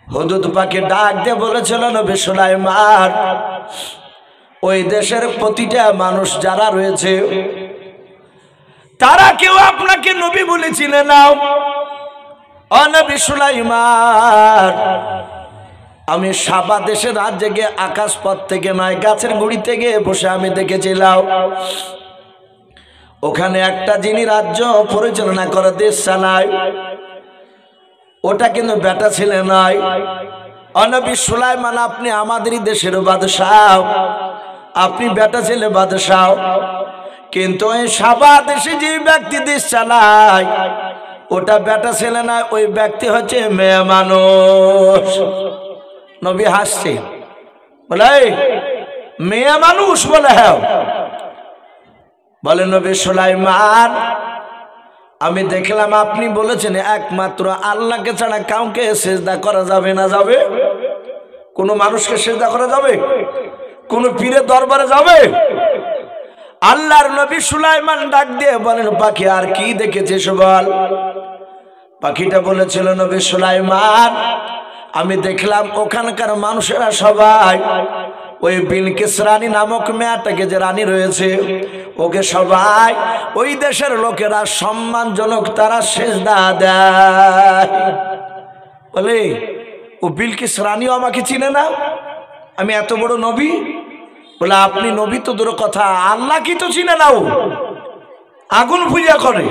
হুদুদ পাকে ডাক দিয়ে বলেছিল নবী সুলাইমান, ওই দেশের প্রতিটা মানুষ যারা রয়েছে তারা কেউ আপনাকে নবী বলে চিনে নাও। ও নবী সুলাইমান, আমি সাবা দেশের রাত জেগে আকাশ পথ থেকে নয় গাছের গুড়ি থেকে বসে আমি দেখেছিলাম ওখানে একটা যিনি রাজ্য পরিচালনা করে দেশ চালায়, ওটা কিন্তু বেটা ছেলে নয়। ও নবী সুলাইমান, আপনি আমাদেরই দেশের বাদশাহ, আপনি বেটা ছেলে বাদশাহ, কিন্তু ওই সাবা দেশে যে ব্যক্তি দেশ চালায় ওটা বেটা ছেলে নয়, ওই ব্যক্তি হচ্ছে মেয়ে মানুষ। নবী হাসছে, বলে মেয়ে মানুষ বলে? হ্যাঁ। বলে নবী সুলাইমান, আমি দেখলাম আপনি বলেছেন একমাত্র আল্লাহকে ছাড়া কাউকে সেজদা করা যাবে না। যাবে? কোন মানুষকে সেজদা করা যাবে? কোন পীরের দরবারে যাবে? আল্লাহর নবী সুলাইমান ডাক দিয়ে বলেন, পাখি আর কি দেখেছিস বল। পাখিটা বলেছিল, নবী সুলাইমান, আমি দেখলাম ওখানকার মানুষেরা সবাই ওই বিলকিস রানী নামক মেয়েটাকে যে রানী রয়েছে ওকে সবাই ওই দেশের লোকেরা সম্মানজনক তারা সেজদা দেয়। বলে ও বিলকিস রানীও আমাকে চিনে না, আমি এত বড় নবী। বলে আপনি নবী তো দূর কথা, আল্লাহ কি তো চিনে নাও, আগুন পূজা করে।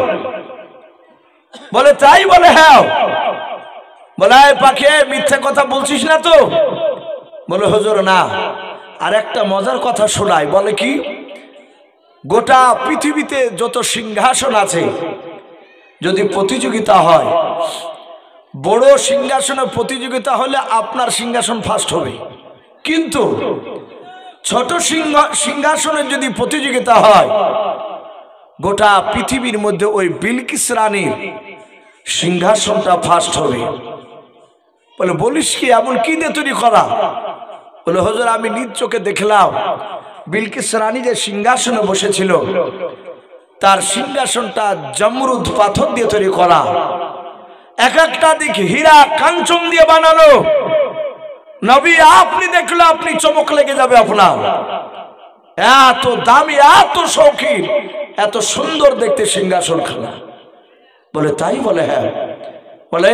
বলে তাই? বলে হ্যাঁ। বলে পাখি মিথ্যা কথা বলছিস না তো? বলে হুজুর না। আর একটা মজার কথা শোনায়। বলে কি, গোটা পৃথিবীতে যত সিংহাসন আছে যদি প্রতিযোগিতা হয়, বড় সিংহাসনের প্রতিযোগিতা হলে আপনার সিংহাসন ফার্স্ট হবে, কিন্তু ছোট সিংহাসনের যদি প্রতিযোগিতা হয় গোটা পৃথিবীর মধ্যে ওই বিলকিস রানীর সিংহাসনটা ফার্স্ট হবে। বলে বলিস কি, এমন কি দিয়ে তৈরি করা? বলে হুজুর আমি নিজ চোখে দেখলাম বিলকিস রানী যে সিংহাসনে বসেছিল তার সিংহাসনটা জমরুদ পাথর দিয়ে তৈরি করা, এক একটা দিক হীরা কাঞ্চন দিয়ে বানানো। নবী আপনি দেখলে আপনি চমক লেগে যাবে আপনার, এত দামি, এত শৌখিন, এত সুন্দর দেখতে সিংহাসন খানা। বলে তাই? বলে হ্যাঁ। বলে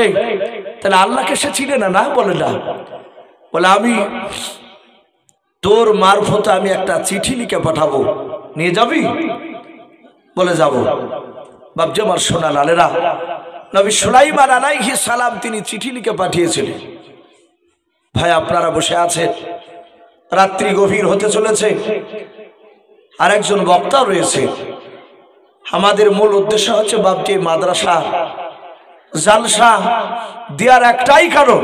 তাহলে আল্লাহকে সে চিনে না? না। বলে না। বলে আমি তোর মারফতে আমি একটা চিঠি লিখে পাঠাবো, নিয়ে যাবি? বলে যাব। বাবজি আমার সোনা লালেরা, নবী সুলাইমান আলাইহিস সালাম তিনি চিঠি লিখে পাঠিয়েছিলেন। ভাই আপনারা বসে আছেন, রাত্রি গভীর হতে চলেছে, আর একজন বক্তা রয়েছে। আমাদের মূল উদ্দেশ্য হচ্ছে বাবজি মাদ্রাসা জালসা দেওয়ার একটাই কারণ,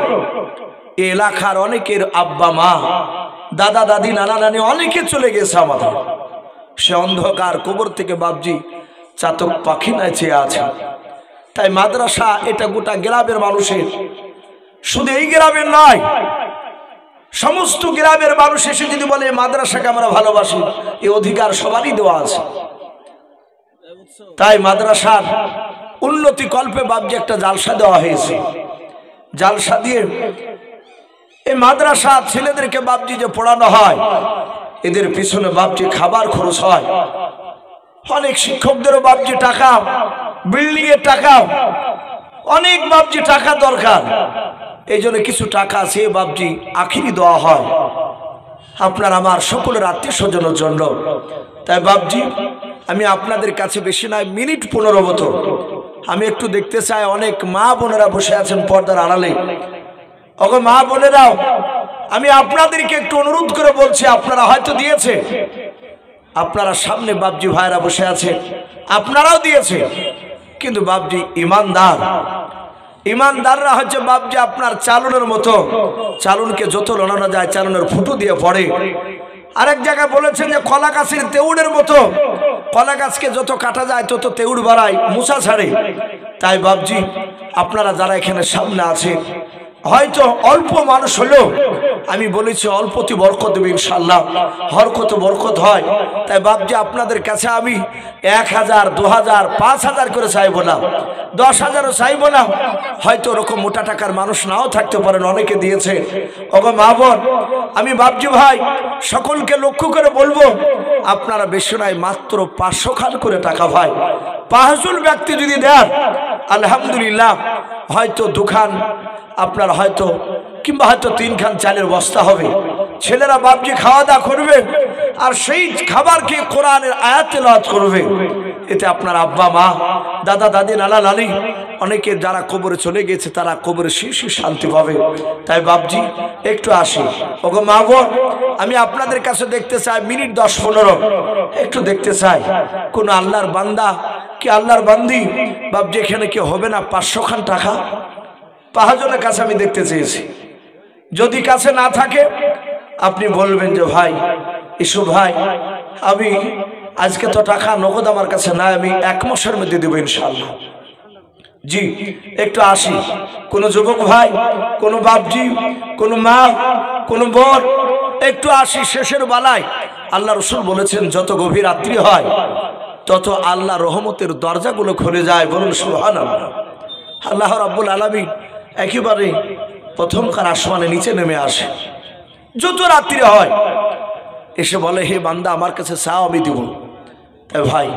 এই এলাকার অনেকের আব্বা মা দাদা দাদি নানা নানি অনেকে চলে গেছে আমাদের, সে অন্ধকার কবর থেকে বাবজি চাতক পাখি নাই চেয়ে আছে। তাই মাদ্রাসা এটা গোটা গ্রামের মানুষের, শুধু এই গ্রামের নয়, সমস্ত গ্রামের মানুষ এসে যদি বলে মাদ্রাসাকে আমরা ভালোবাসি, এই অধিকার সবারই দেওয়া আছে। তাই মাদ্রাসার উন্নতি কল্পে বাবজি একটা জালসা দেওয়া হয়েছে। জালসা দিয়ে এই মাদ্রাসা ছেলেদেরকে বাবজি যে পড়ানো হয়, এদের পিছনে বাবজি খাবার খরচ হয়, অনেক শিক্ষকদেরও বাবজি টাকা, বিল্ডিং এর টাকা, অনেক বাবজি টাকা দরকার। এই জন্য কিছু টাকা আছে বাবজি আখিরি দেওয়া হয় আপনার আমার সকলের আত্মীয় স্বজনের জন্য। তাই বাবজি আমি আপনাদের কাছে বেশি নয়, মিনিট 15 মতো আমি একটু দেখতে চাই। অনেক মা বোনেরা বসে আছেন পর্দার আড়ালে। ওগো মা বোনেরাও, আমি আপনাদেরকে একটু অনুরোধ করে বলছি, আপনারা হয়তো দিয়েছে, আপনারা সামনে বাবজি ভাইরা বসে আছে, আপনারাও দিয়েছে, কিন্তু বাবজি ইমানদার, ইমানদাররা হচ্ছে বাবজি আপনার চালনের মতো, চালনকে যত লড়ানো যায় চালনের ফুটো দিয়ে পড়ে। আরেক জায়গায় বলেছেন যে কলা গাছের তেউড়ের মতো, কলা গাছকে যত কাটা যায় তত তেউড় বাড়ায়, মুসা ছাড়ে। তাই বাবজি আপনারা যারা এখানে সামনে আছে, হয়তো অল্প মানুষ হলেও আমি বলেছি অল্পতে বরকত দেবে ইনশাআল্লাহ, হরকত বরকত হয়। তাই বাপজি আপনাদের কাছে আমি 1000, 2000, 5000 করে চাইবো না, 10,000ও চাইবো না। হয়তো ওরকম মোটা টাকার মানুষ নাও থাকতে পারেন, অনেকে দিয়েছে। ওগো মা বোন, আমি বাপজি ভাই সকলকে লক্ষ্য করে বলবো, আপনারা বেশি নয় মাত্র 500 খান করে টাকা ভাই 5 জন ব্যক্তি যদি দেন আলহামদুলিল্লাহ, হয়তো 2 খান আপনার হয়তো কিংবা হয়তো 3 খান চালের বস্তা হবে। ছেলেরা বাপজি খাওয়া দাওয়া করবে আর সেই খাবারকে কোরআনের আয়াত তেলাওয়াত করবে। এতে আপনার আব্বা মা, দাদা দাদি, নানা নানি অনেকে যারা কবরে চলে গেছে তারা কবরে শীর্ষে শান্তি পাবে। তাই বাপজি একটু আসি। ওগো মা বোন, আমি আপনাদের কাছে দেখতে চাই মিনিট 10-15 একটু দেখতে চাই কোন আল্লাহর বান্দা কি আল্লাহর বান্দি বাপজি এখানে কি হবে না 500 খান টাকা 5 জনের কাছে আমি দেখতে চেয়েছি। যদি কাছে না থাকে আপনি বলবেন যে ভাই ইসু ভাই, আমি আজকে তো টাকা নগদ আমার কাছে নাই, আমি 1 মাসের মধ্যে দেবো ইনশাআল্লাহ। জি একটু আসি। কোন যুবক ভাই, কোন বাপজি, কোন মা, কোন বোন একটু আসি। শেষের বেলায় আল্লাহ রসুল বলেছেন যত গভীর রাত্রি হয় তত আল্লাহ রহমতের দরজাগুলো খুলে যায়। বলুন সুবহানাল্লাহ। আল্লাহ রাব্বুল আলামিন একেবারে প্রথমকার আসমানে নিচে নেমে আসে যত রাত্রি হয়, এসে বলে হে বান্দা আমার কাছে চাও আমি দিব। তাই ভাই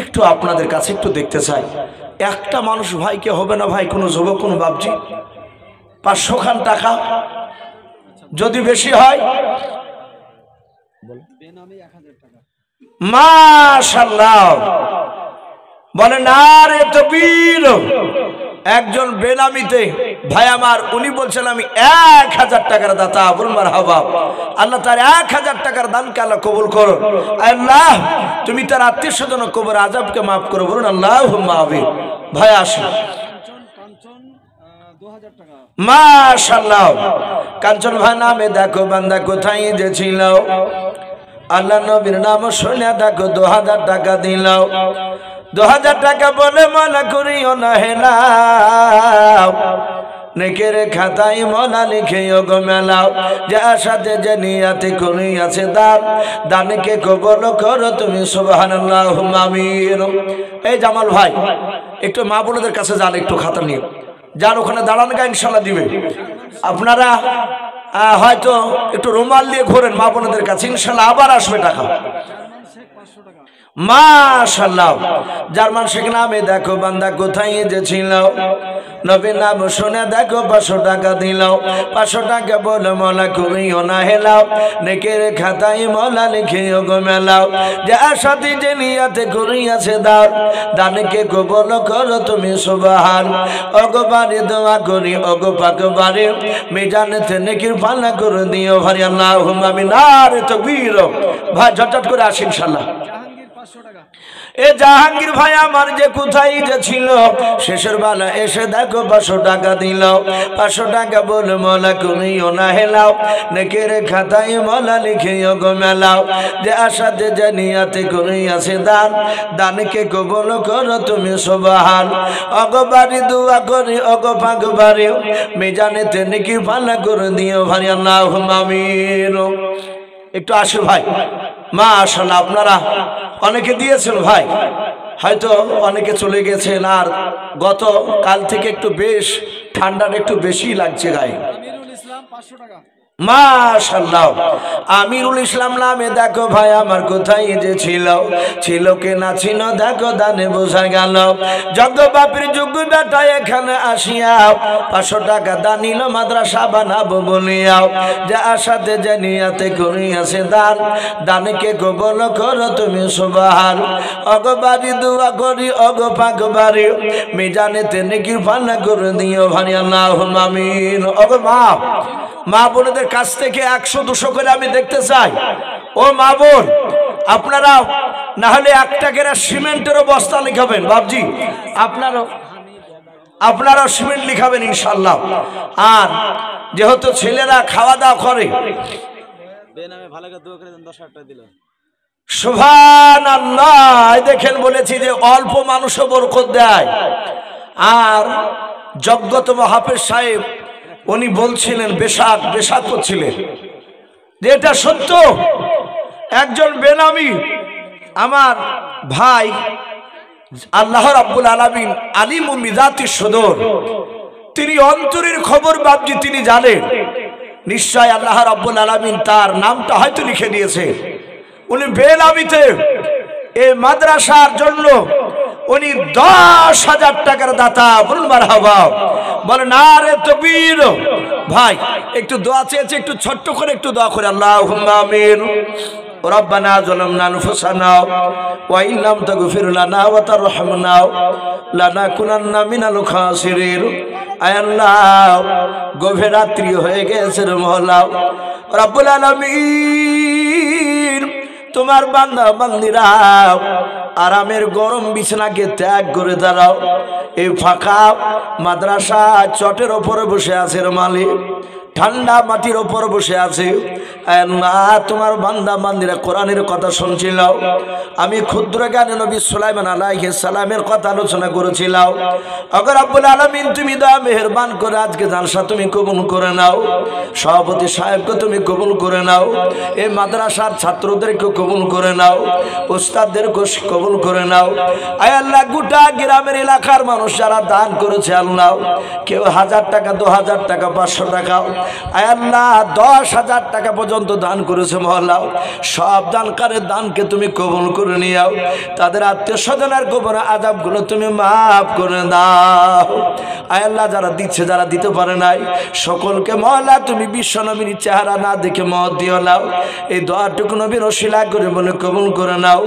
একটু আপনাদের কাছে একটু দেখতে চাই, একটা মানুষ ভাইকে হবে না ভাই, কোনো যুবক, কোনো বাপজি 500 খান টাকা যদি বেশি হয় মাশাআল্লাহ বলে না রে তাকবীর। একজন বেনামিতে ভাই আমার, উনি বলছেন আমি 1000 টাকার দাতা। বলুন মারহাবা। আল্লাহ তার 1000 টাকার দানকে আল্লাহ কবুল করো। আল্লাহ তুমি তার আত্মীয় স্বজন কবর আযাবকে মাফ করো। বলুন আল্লাহুম্মা আমিন। ভাই আসুন। মাশাআল্লাহ। কাঞ্চন ভাই নামে দেখো বান্দা কোথায় যে ছিল, আল্লাহ নবীর নাম শুনে দেখো 2000 টাকা দিল। 2000 টাকা বলে মনে করিও না হেলাও, নেকের খাতায় মনা লিখে গো মেলাও। যার সাথে যে নিয়াতে করিয়াছে দান, দানকে কবুল করো তুমি সুবহানাল্লাহুম্মা আমিন। এই জামাল ভাই একটু মা বোনদের কাছে যান, একটু খাতা নিয়ে যান, ওখানে দাঁড়ান গা ইনশাআল্লাহ দিবে। আপনারা হয়তো একটু রুমাল দিয়ে ঘোরেন মা বোনদের কাছে, ইনশাআল্লাহ আবার আসবে টাকা। মাশাআল্লাহ। জার্মান শেখ নামে দেখো বান্দা কোথায় যে ছিল, নবীর নাম শুনে দেখো 500 টাকা দিল। 500 টাকা বলে মলা করিও না হেলাও, নেকের খাতায় মলা লিখিও গো মেলাও। যার সাথে যে নিয়াতে করিয়াছে দান, দানকে কবুল করো তুমি সুবহান। ওগো বাড়ি দোয়া করি ওগো পাক বাড়ি, মিজানেতে নেকির পাল্লা করে দিও ভাই আল্লাহুম্মা আমিন। নারে তাকবীর। ভাই ঝটঝট করে আসি ইনশাআল্লাহ। এ জাহাঙ্গীর ভাই আমার যে কোথায় যে ছিল, শেষের বেলা এসে দেখো 500 টাকা দিল। 500 টাকা বলে মলা করিও না হেলাও, নেকের খাতায় মলা লিখিও গো মেলাও। যে আশাতে যে নিয়াতে করিয়াছে দান, দানকে কবুল করো তুমি সুবহান। ওগো বাড়ি দোয়া করি ওগো পাক বাড়ি, মিজানেতে নেকির পাল্লা করে দিও ভাই আল্লাহুম্মা আমিন। একটু আসো ভাই। মাশাআল্লাহ আপনারা অনেকে দিয়েছেন ভাই, হয়তো অনেকে চলে গেছেন, আর গত কাল থেকে একটু বেশ ঠান্ডাটা একটু বেশি লাগছে গায়ে। মাশাআল্লাহ। আমিরুল ইসলাম নামে দেখো ভাই আমার কোথায় যে ছিল, ছিল কে না ছিল দেখো দানে বোঝা গেল। যজ্ঞ বাপের যোগ্য বেটা এখানে আসিয়া 500 টাকা দানিল মাদ্রাসা বানাবো বলিয়াও। যে আশাতে যে নিয়াতে করিয়াছে দান, দানকে কবুল করো তুমি সুবহান। ওগো বাড়ি দোয়া করি ওগো পাক বাড়ি, মিজানেতে নেকির পাল্লা করে দিও ভাই আল্লাহুম্মা আমিন। ওগো মা বোনদের কাছ থেকে 100-200 করে আমি দেখতে চাই। ও মা বোন আপনারা না হলে 1 টাকার সিমেন্টেরও বস্তা লিখাবেন বাবজি, আপনারা সিমেন্ট লিখাবেন ইনশাআল্লাহ। আর যেহেতু ছেলেরা খাওয়া দাওয়া করে, সুবহানাল্লাহ। দেখেন বলেছি যে অল্প মানুষও বরকত দেয়। আর যজ্ঞতম হাফেজ সাহেব উনি বলছিলেন বেশাক করছিলেন যে এটা সত্য, একজন বেনামি আমার ভাই আল্লাহ রাব্বুল আলামিন আলিমুম বিযাতিস সুদূর, তিনি অন্তরের খবর বাপজি তিনি জানেন। নিশ্চয় আল্লাহ রাব্বুল আলামিন তার নামটা হয়তো লিখে দিয়েছে। উনি বেনামিতে এই মাদ্রাসার জন্য উনি 10,000 টাকার দাতা। বলুন মারহাবা, বলেন আরে তাকবীর। ভাই একটু দোয়া চেয়েছে, একটু ছোট্ট করে একটু দোয়া করে আল্লাহুম্মা আমিন। রব্বানা যালামনা আনফুসানা ওয়া ইন লাম তাগফির লানা ওয়া তারহামনা লানাকুনান্না মিনাল খাসিরিন। আয় আল্লাহ, গভীর রাত্রি হয়ে গেছে রে মওলা রব্বুল আলামিন, তোমার বান্দা বান্দিরা আরামের গরম বিছানাকে ত্যাগ করে দাঁড়াও। এই ফাঁকা মাদ্রাসা চটের ওপরে বসে আছে রে মালিক, ঠান্ডা মাটির ওপর বসে আছে। তোমার বান্দা বান্দিরা কোরআনের কথা শুনছিল। আমি ক্ষুদ্র জ্ঞানে নবী সুলাইমান আলাইহিস সালামের কথা আলোচনা করেছিলাম। আগে রব্বুল আলামিন তুমি দয়া মেহেরবান করে আজকে জালসা তুমি কবুল করে নাও। সভাপতি সাহেবকে তুমি কবুল করে নাও, এই মাদ্রাসার ছাত্রদেরকে কবুল করে নাও, উস্তাদদেরকে কবুল করে নাও। আয় আল্লাহ, গোটা গ্রামের এলাকার মানুষ যারা দান করেছে আল্লাহ, কেউ 1000 টাকা, 2000 টাকা, 500 টাকা, আয় আল্লাহ 10,000 টাকা পর্যন্ত দান করেছে মহল্লা, সব দানকারের দানকে তুমি কবুল করে নিও। তাদের আত্মীয় স্বজনের কবর আযাবগুলো তুমি মাফ করে দাও। আয় আল্লাহ, যারা দিচ্ছে যারা দিতে পারে নাই সকলকে মহল্লা তুমি বিশ্বনবীর চেহারা না দেখে মত দিও নাও। এই দোয়াটুকু নবীর ওসিলা করে বলে কবুল করে নাও।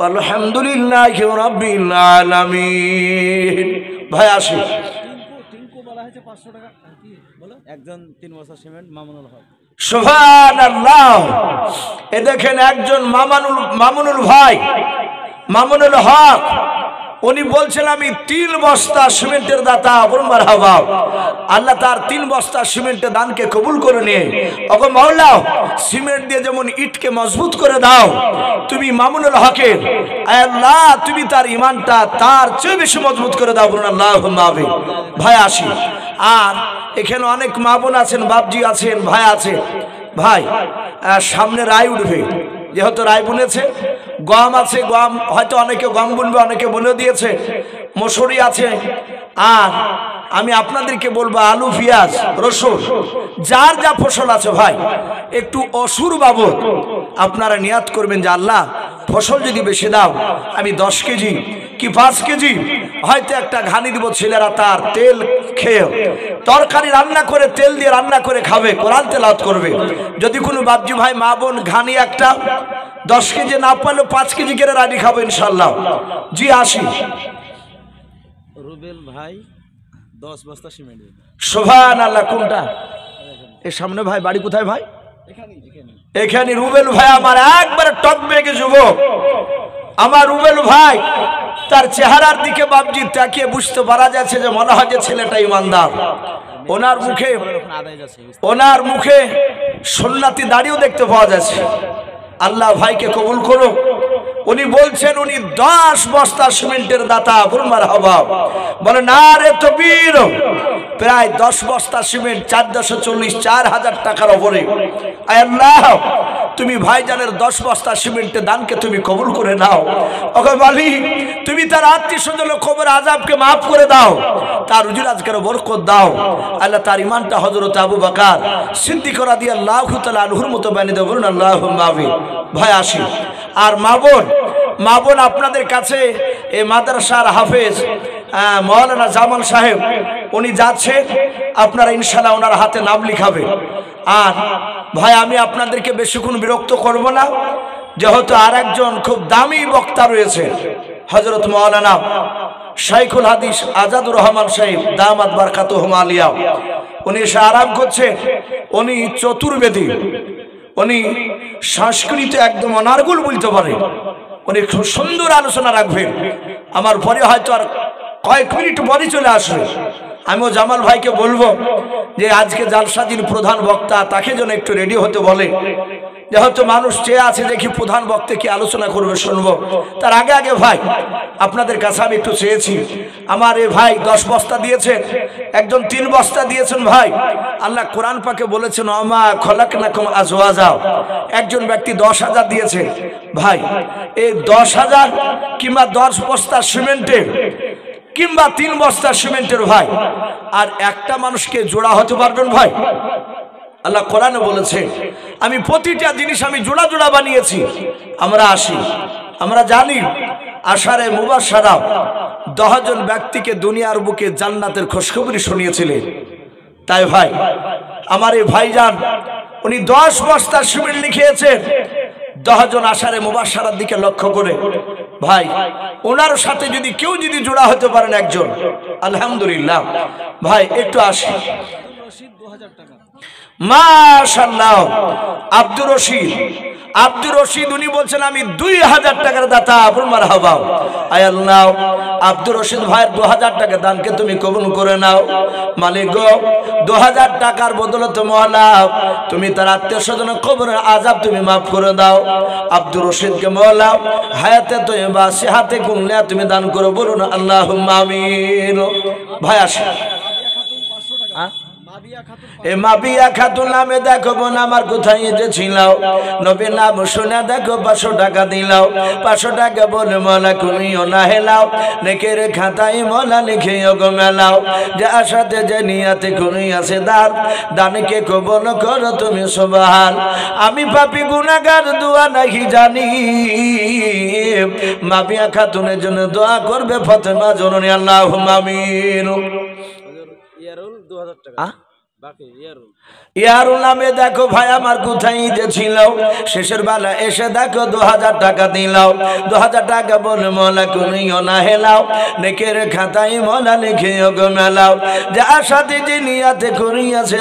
আলহামদুলিল্লাহি রাব্বিল আলামিন। ভাই আসি একজন 3 বস্তা সিমেন্ট মামুনুল হক। সুবহানাল্লাহ। এ দেখেন একজন মামুনুল ভাই, মামুনুল হক, উনি বলছেন আমি 3 বস্তা সিমেন্টের দাতা। বলুন মারহাবা। আল্লাহ তার 3 বস্তা সিমেন্টের দানকে কবুল করে নিয়ে ওগো মাওলা, সিমেন্ট দিয়ে যেমন ইটকে মজবুত করে দাও তুমি মামুনুল হকের, আল্লাহ তুমি তার ইমানটা তার চেয়ে বেশি মজবুত করে দাও। বলুন আল্লাহুম্মা আমিন। ভাই আসি। আর এখানে অনেক মা বোন আছেন, বাপজি আছেন, ভাই আছে। ভাই সামনে রায় উঠবে, যেহেতু রায় বুনেছে, গম আছে, গম হয়তো অনেকে গম বুনবে, অনেকে বলে দিয়েছে, মসুরি আছে। আর আমি আপনাদেরকে বলবো আলু, পেঁয়াজ, রসুন, যার যা ফসল আছে ভাই একটু অসুর বাবদ আপনারা নিয়াত করবেন যে আল্লাহ ফসল যদি বেশি দাও আমি 10 কেজি কি 5 কেজি হয়তো একটা ঘানি দিব, ছেলেরা তার তেল খেয়ে তরকারি রান্না করে তেল দিয়ে রান্না করে খাবে, কোরআন তেলাওয়াত করবে। যদি কোনো বাপজি ভাই মা বোন ঘানি একটা 10 কেজি না পারলে 5 কেজি করে রাডি খাবো ইনশাল্লাহ। জি আসি। রুবেল ভাই 10 বস্তা সিমেন্ট। সুবহানাল্লাহ। কোনটা? এর সামনে ভাই। বাড়ি কোথায় ভাই? এখানে। রুবেল ভাই আমার একবারে টক বেগে যুবক। আমার রুবেল ভাই তার চেহারার দিকে বাপজি তাকিয়ে বুঝতে পারা যাচ্ছে যে মনে হয় যে ছেলেটা ইমানদার। ওনার মুখে সুন্নাতি দাড়িও দেখতে পাওয়া যাচ্ছে। আল্লাহ ভাইকে কবুল করুক। উনি বলছেন উনি 10 বস্তা সিমেন্টের দাতা। বলুন মারহাবা। বলে না রে তাকবীর। প্রায় 10 বস্তা সিমেন্ট 440, 4,000 টাকার উপরে। আয় আল্লাহ, তুমি ভাইজানের 10 বস্তা সিমেন্টের দানকে তুমি কবুল করে নাও। ওকে বলি তুমি তার আত্মীয় স্বজনের কবর আযাবকে মাফ করে দাও, তার রুজি রাজগারে বরকত দাও। আল্লাহ তার ইমানটা হযরত আবু বকর সিদ্দিক রাদিয়াল্লাহু তাআলা আনহুর মতো বানিয়ে দাও। বলুন আল্লাহুম্মা আমিন। ভাই আসি। আর মা বোন আপনাদের কাছে এই মাদ্রাসার হাফেজ মাওলানা জামাল সাহেব উনি যাচ্ছে, আপনারা ইনশাআল্লাহ ওনার হাতে নাম লিখাবে। আর ভাই আমি আপনাদেরকে বেশিক্ষণ বিরক্ত করব না, যেহেতু আর একজন খুব দামি বক্তা রয়েছে হযরত মাওলানা শাইখুল হাদিস আজাদুর রহমান সাহেব দামাত বারকাতুহুম আলিয়া। উনি এসে আরাম করছেন। উনি চতুর্বেদী, উনি সংস্কৃত একদম অনার্গল বলতে পারে। উনি খুব সুন্দর আলোচনা রাখবেন। আমার পরে হয়তো আর কয়েক মিনিট পরে চলে আসবে। আমিও জামাল ভাইকে বলবো যে আজকে জালসা যিনি প্রধান বক্তা তাকে যেন একটু রেডি হতে বলে, যে হয়তো মানুষ চেয়ে আছে দেখি প্রধান বক্তা কি আলোচনা করবে শুনবো। তার আগে আগে ভাই আপনাদের কাছে আমি একটু চেয়েছি, আমার এই ভাই 10 বস্তা দিয়েছেন, একজন 3 বস্তা দিয়েছেন। ভাই আল্লাহ কোরআন পাকে বলেছেন ওমা খলাকনাকুম আজওয়াজা, একজন ব্যক্তি 10,000 দিয়েছে। ভাই এই 10,000 কিংবা 10 বস্তা সিমেন্টের কিংবা 3 বস্তা সিমেন্টের ভাই আর একটা মানুষকে জোড়া হতে পারবেন ভাই? আল্লাহ কোরআনে বলেছে আমি প্রতিটা জিনিস আমি জোড়া জোড়া বানিয়েছি। আমরা আসি, আমরা জানি আশারে মুবাশশারা 10 জন ব্যক্তিকে দুনিয়ার বুকে জান্নাতের খুশখবরি শুনিয়েছিলেন। তাই ভাই আমার এই ভাইজান উনি 10 বস্তা সিমেন্ট লিখিয়েছেন 10 জন আশারে মুবাশশারার দিকে লক্ষ্য করে। ভাই ওনার সাথে যদি কেউ যদি জোড়া হতে পারেন একজন, আলহামদুলিল্লাহ। ভাই একটু আসি, মাশাআল্লাহ। আব্দুর রশিদ উনি বলছেন আমি 2000 টাকার দাতা। আপনার মারহাবা। আয় আল্লাহ, আব্দুর রশিদ ভাইয়ের 2000 টাকা দানকে তুমি কবুল করে নাও। মালিক গো 2000 টাকার বদৌলতে মওলা তুমি তার আত্মীয় স্বজনের কবরের আযাব তুমি মাফ করে দাও। আব্দুর রশিদকে মওলা হায়াতে তয়্যিবা সিহাতে কুল্লিয়া তুমি দান করো, বলুন আল্লাহুম্মা আমিন। ভাই আসে এ মাবিয়া খাতুন নামে দেখো বোন আমার কোথায় এসেছিলাও, নবীর নাম শুনে দেখো 500 টাকা দিলাও। 500 টাকা বলে মওলা কুমিও না হেলাও, নেকের খাতায় মওলা লিখে গো মেলাও। যে আশাতে যে নিয়াতে কুমি আছে দানকে কবুল করো তুমি সুবহান। আমি পাপী গুনাহগার দোয়া নাহি জানি, মাবিয়া খাতুনের জন্য দোয়া করবে ফাতেমা জননী, আল্লাহুম্মা আমিন। ইয়ারুল 2000 টাকা বাকি ইয়ারুল নামে দেখো ভাই আমার কোথায় ছিল, শেষের বেলা এসে দেখো 2000 টাকা দিলাও। 2000 টাকা বলে মওলা কুমিও না হেলাও, নেকের খাতায় মওলা লিখে গো মেলাও। যে আশাতে যে নিয়াতে করিয়াছে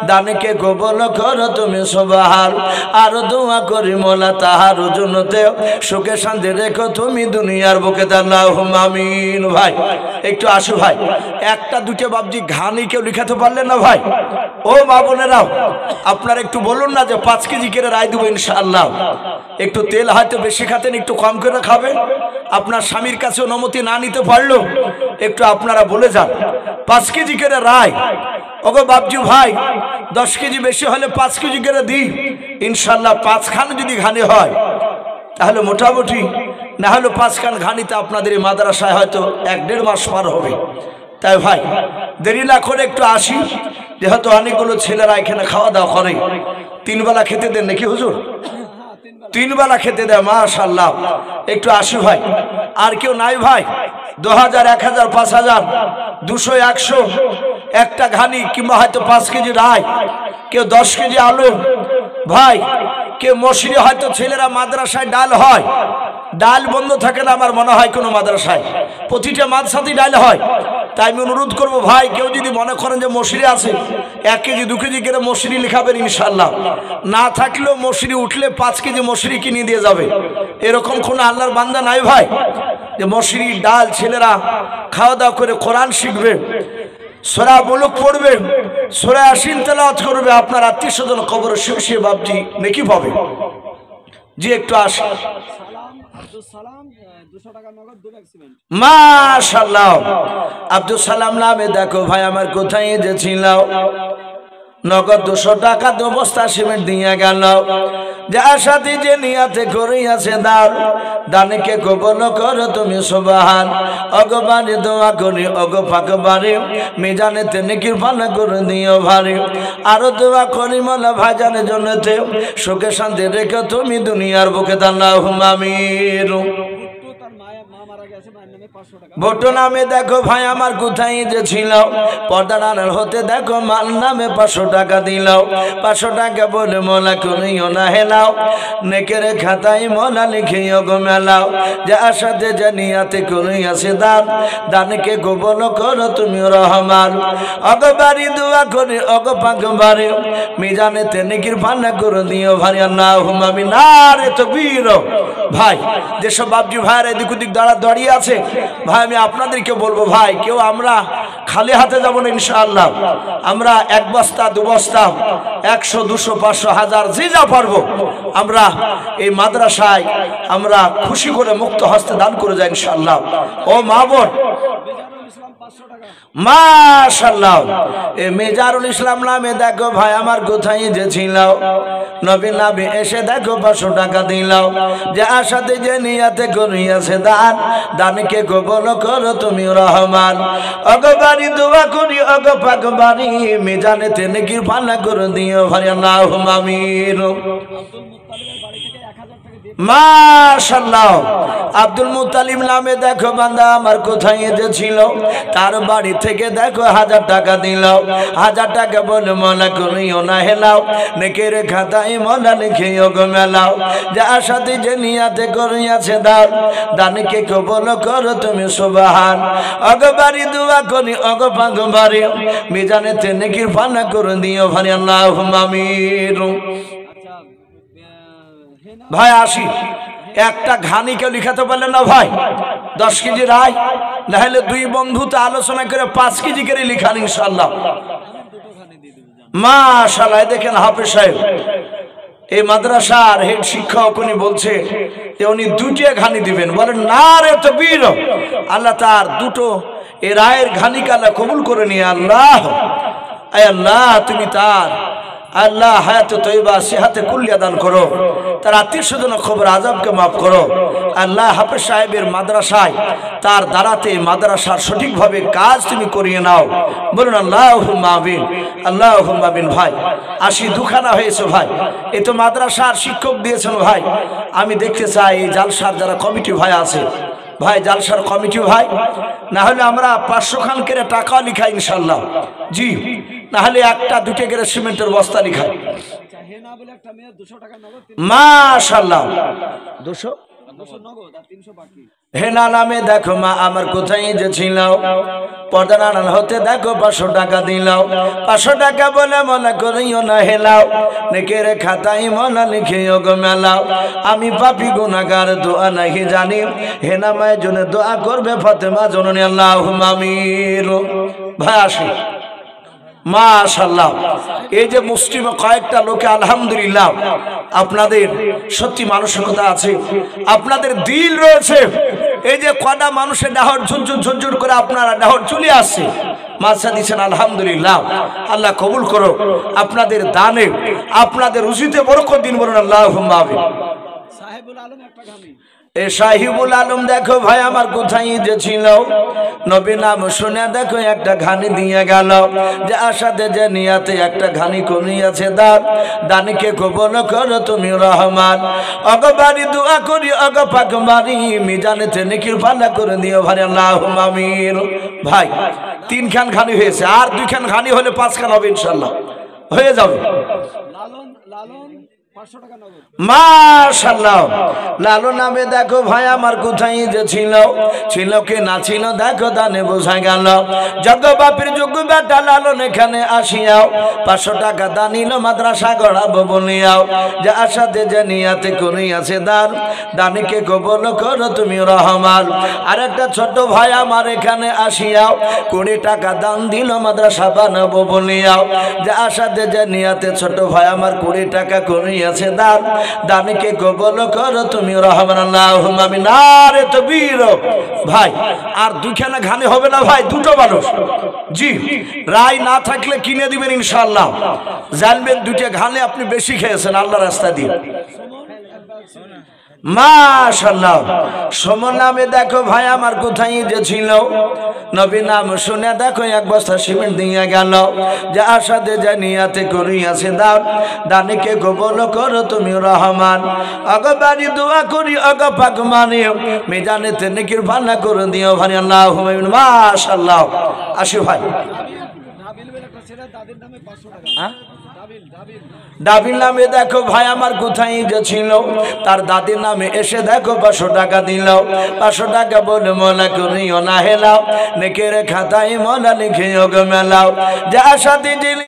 দানকে কবুল করো তুমি সুবহান। আর দোয়া করি মওলা তাহার জন্যতে সুখে শান্তি রেখো তুমি দুনিয়ার বুকে, আল্লাহুম্মা আমিন। ভাই একটু আসো ভাই, একটা দুটো বাবজি ঘানি কেউ লিখাতে পারলেন না ভাই? ও মা বোনেরাও আপনারা একটু বলুন না যে 5 কেজি করে রায় দেবো ইনশাআল্লাহ। একটু তেল হয়তো বেশি খাতেন, একটু কম করে খাবেন। আপনার স্বামীর কাছে অনুমতি না নিতে পারলো একটু আপনারা বলে যান 5 কেজি করে রায়। ওগো বাবজু ভাই 10 কেজি বেশি হলে 5 কেজি করে দিই ইনশাআল্লাহ। 5 খান যদি ঘানি হয় তাহলে মোটামুটি, না হলে 5 খান ঘানিতে আপনাদের এই মাদ্রাসায় হয়তো 1-1.5 মাস পার হবে। তাই ভাই দেরি না করে একটু আসি, যেহেতু অনেকগুলো ছেলেরা এখানে খাওয়া দাওয়া করে। 3 বেলা খেতে দেন নাকি হুজুর? 3 বেলা খেতে দেয়, মাশাআল্লাহ। একটু আসি ভাই। আর কেউ নাই ভাই? 2000, 1000, 5000, 200, 100 একটা ঘানি কিংবা হয়তো 5 কেজি রায়, কেউ 10 কেজি আলু ভাই, কেউ মসুরি। হয়তো ছেলেরা মাদ্রাসায় ডাল হয়, ডাল বন্ধ থাকে না আমার মনে হয় কোনো মাদ্রাসায়, প্রতিটা মাদ্রাসাতেই ডাল হয়। তাই আমি অনুরোধ করবো ভাই কেউ যদি মনে করেন যে মসুরি আছে 1 কেজি 2 কেজি করে মসুরি লিখাবেন ইনশাআল্লাহ। না থাকলেও মসুরি উঠলে 5 কেজি মসুরি কিনে দিয়ে যাবে। এরকম কোনো আল্লাহর বান্দা নাই ভাই যে মসুরি ডাল ছেলেরা খাওয়া দাওয়া করে কোরআন শিখবে, সূরা মুলক পড়বে, সূরা ইয়াসিন তেলাওয়াত করবে, আপনার আত্মীয় স্বজন কবরে শুয়ে বাপজি নেকি পাবে। জি একটু আসি। মাশাআল্লাহ। আব্দুল সালাম নামে দেখো ভাই আমার কোথায় এসেছিল, নগদ 200 টাকা 2 বস্তা সিমেন্ট দিয়ে গেল। যে আশাতে যে নিয়াতে করিয়াছে দানকে কবুল করো তুমি সুবহান। অগবারে দোয়া করি অগ পাকবারে মিজানেতে নেকির পানা করে দিও ভারে। আরো দোয়া করি মওলা ভাইজানের জন্যতে সুখে শান্তি রেখো তুমি দুনিয়ার বুকে, আল্লাহুম্মা আমিন। ভোটো নামে দেখো ভাই আমার কোথায় যে ছিল, পর্দার আড়াল হতে দেখো মাল নামে 500 টাকা দিলাও। 500 টাকা বলে মওলা কুমিও না হেলাও, নেকের খাতায় মওলা লিখিও গো মেলাও। যে আশাতে যে নিয়াতে করিয়াছে দানকে কবুল করো তুমি রহমান। অগবারি দোয়া করি অগ পাকবারে মিজানেতে নেকির পানা করে দিও ভারি, আল্লাহুম্মা আমিন। নারে তাকবীর, ভাই যেসব বাপজি ভাইয়ের এদিক ওদিক দাঁড়িয়ে আছে ভাই, আমি আপনাদেরকে বলবো ভাই, কেউ আমরা খালি হাতে যাবো না ইনশাআল্লাহ। আমরা 1 বস্তা 2 বস্তা 100 200 500 1000 যে যা পারবো আমরা এই মাদ্রাসায় আমরা খুশি করে মুক্ত হস্তে দান করে যাই ইনশাআল্লাহ। ও মা বোন, মাশাআল্লাহ, এ মেজারুল ইসলাম নামে দেখো ভাই আমার কোথায় যে ছিল, নবী নাবি এসে দেখো 500 টাকা দিলাও, যে আশাতে যে নিয়াতে করিয়াছে দান, দানকে কবুল করো তুমি রহমান। অগবারি দোয়া করি অগ পাকবারি, মিজানেতে নেকির পানা করে দিও ভাই আল্লাহুম্মা আমিন। মাশাআল্লাহ, আব্দুল মুত্তালিব নামে দেখো বান্দা আমার কোথায় যে ছিল, তার বাড়ি থেকে দেখো 1000 টাকা দিল। 1000 টাকা বলে মনে করিও না হেলাও, নেকের খাতায় মনে লিখিও গো মেলাও, যে আশাতে যে নিয়াতে করিয়াছে দান, দানকে কবুল করো তুমি সুবহান। অগবারি দোয়া করি অগ পাকবারি, মিজানেতে নেকির পানা করে দিও ভাই আল্লাহুম্মা আমিন। ভাই আসি, একটা ঘানি কেউ লিখাতে পারলেন না ভাই? 10 কেজি রায়, না হলে 2 বন্ধুতে আলোচনা করে 5 কেজি করে লিখান ইনশাআল্লাহ। মাশাআল্লাহ, দেখেন হাফেজ সাহেব এই মাদ্রাসার হেড শিক্ষক, উনি বলছে যে উনি 2টা ঘানি দিবেন। বলেন নারে তাকবীর, আল্লাহ তার 2টো এই রায়ের ঘানিকে আল্লাহ কবুল করে নিয়ে। আল্লাহ, আয় আল্লাহ তুমি তার আল্লাহ হায়াতে তৈবা সেহাতে কুল্লিয়া দান করো, তার আত্মীয় স্বজনের খবর আজাবকে মাফ করো। আল্লাহ হাফেজ সাহেবের মাদ্রাসায় তার দ্বারাতে মাদ্রাসার সঠিকভাবে কাজ তুমি করিয়ে নাও। বলুন আল্লাহুম্মা আমিন, আল্লাহুম্মা আমিন। ভাই আসি, দুখানা হয়েছে ভাই, এই তো মাদ্রাসার শিক্ষক দিয়েছেন ভাই। আমি দেখতে চাই এই জালসার যারা কমিটি ভাই আছে ভাই, জালসার কমিটি ভাই, না হলে আমরা 500 খান করে টাকা লিখাই ইনশাআল্লাহ। জি, না হলে 1টা 2টা করে সিমেন্টের বস্তা লিখাই। মাশাআল্লাহ, 200 হেনা নামে দেখো মা আমার কোথায় যে ছিল, পর্দা নানান হতে দেখো 500 টাকা দিলাও। 500 টাকা বলে মনে করিও না হেলাও, নেকের খাতায় মনে লিখিও গো মেলাও। আমি পাপী গুনাহগার দোয়া নাহি জানি, হেনা মায়ের জন্য দোয়া করবে ফাতেমা জননী আল্লাহুম্মা আমিন। ভাই আসি, মাশাআল্লাহ, এই যে মুসলিমে কয়েকটা লোকে আলহামদুলিল্লাহ আপনাদের সত্যি মানসিকতা আছে, আপনাদের দিল রয়েছে। এই যে কটা মানুষের ডাহর ঝুরঝুর ঝুরঝুর করে আপনারা ডাহর চলে আসছে, মাসা দিচ্ছেন আলহামদুলিল্লাহ। আল্লাহ কবুল করো আপনাদের দানে, আপনাদের রুজিতে বরকত দিন। বলুন আল্লাহুম্মা আমিন। সাহেবুল আলম একটা গামি, এ সাহিবুল আলম দেখো ভাই আমার কোথায় যে ছিল, নবী নাম শুনে দেখো একটা ঘানি দিয়ে গেল, যে আশাতে যে নিয়াতে একটা ঘানি করিয়াছে দান, দানকে কবুল করো তুমি রহমান। অগবারি দোয়া করি অগ পাকবারি, মিজানেতে নেকির পাল্লা করে দিও ভাই আল্লাহুম্মা আমিন। ভাই 3 খান ঘানি হয়েছে, আর 2 খান ঘানি হলে 5 খান হবে ইনশাআল্লাহ, হয়ে যাবে। মাশাআল্লাহ, লালু নামে দেখো ভাই আমার কোথায় যে ছিল, ছিল কি না ছিল দেখো দানে বোঝা গেল। যজ্ঞ বাপের যোগ্য বেটা লালন এখানে আসিয়াও, 500 টাকা দানিল মাদ্রাসা গড়াবো বলিয়াও, যে আশাতে যে নিয়াতে করিয়াছে দান, দানিকে কবুল করো তুমি রহমান। আর একটা ছোট ভাই আমার এখানে আসিয়াও, 20 টাকা দান দিল মাদ্রাসা বানাবো বলিয়াও, যে আশাতে যে নিয়াতে ছোট ভাই আমার 20 টাকা করিয়াছে দান, দানকে কবুল করো তুমি রহমান আল্লাহুম্মা আমিন। আরে তাকবীর। ভাই আর 2 খানা ঘানি হবে না ভাই, 2টো মানুষ। জি, রায় না থাকলে কিনে দিবেন ইনশাআল্লাহ, জানবেন 2টা ঘানি আপনি বেশি খেয়েছেন আল্লাহর রাস্তা দিয়ে। মাশাআল্লাহ, সমন নামে দেখো ভাই আমার কোথায় যে ছিল, নবী নাম শুনে দেখো 1 বস্তা সিমেন্ট দিয়ে গেল, যে আশাতে যে নিয়াতে করিয়াছে দান, দানকে কবুল করো তুমি রহমান। অগবারি দোয়া করি অগ পাক মানিও, মিজানেতে নেকির পাল্লা করে দিও ভাই আল্লাহুম্মা আমিন। মাশাআল্লাহ, আসি ভাই। ডাবিল নামে দেখো ভাই আমার কোথায় যে ছিল, তার দাদির নামে এসে দেখো 500 টাকা দিল। 500 টাকা বলে মনে করিও না হেলাও, নেকের খাতায় মনে লিখিও গো মেলাও, যে আশাতে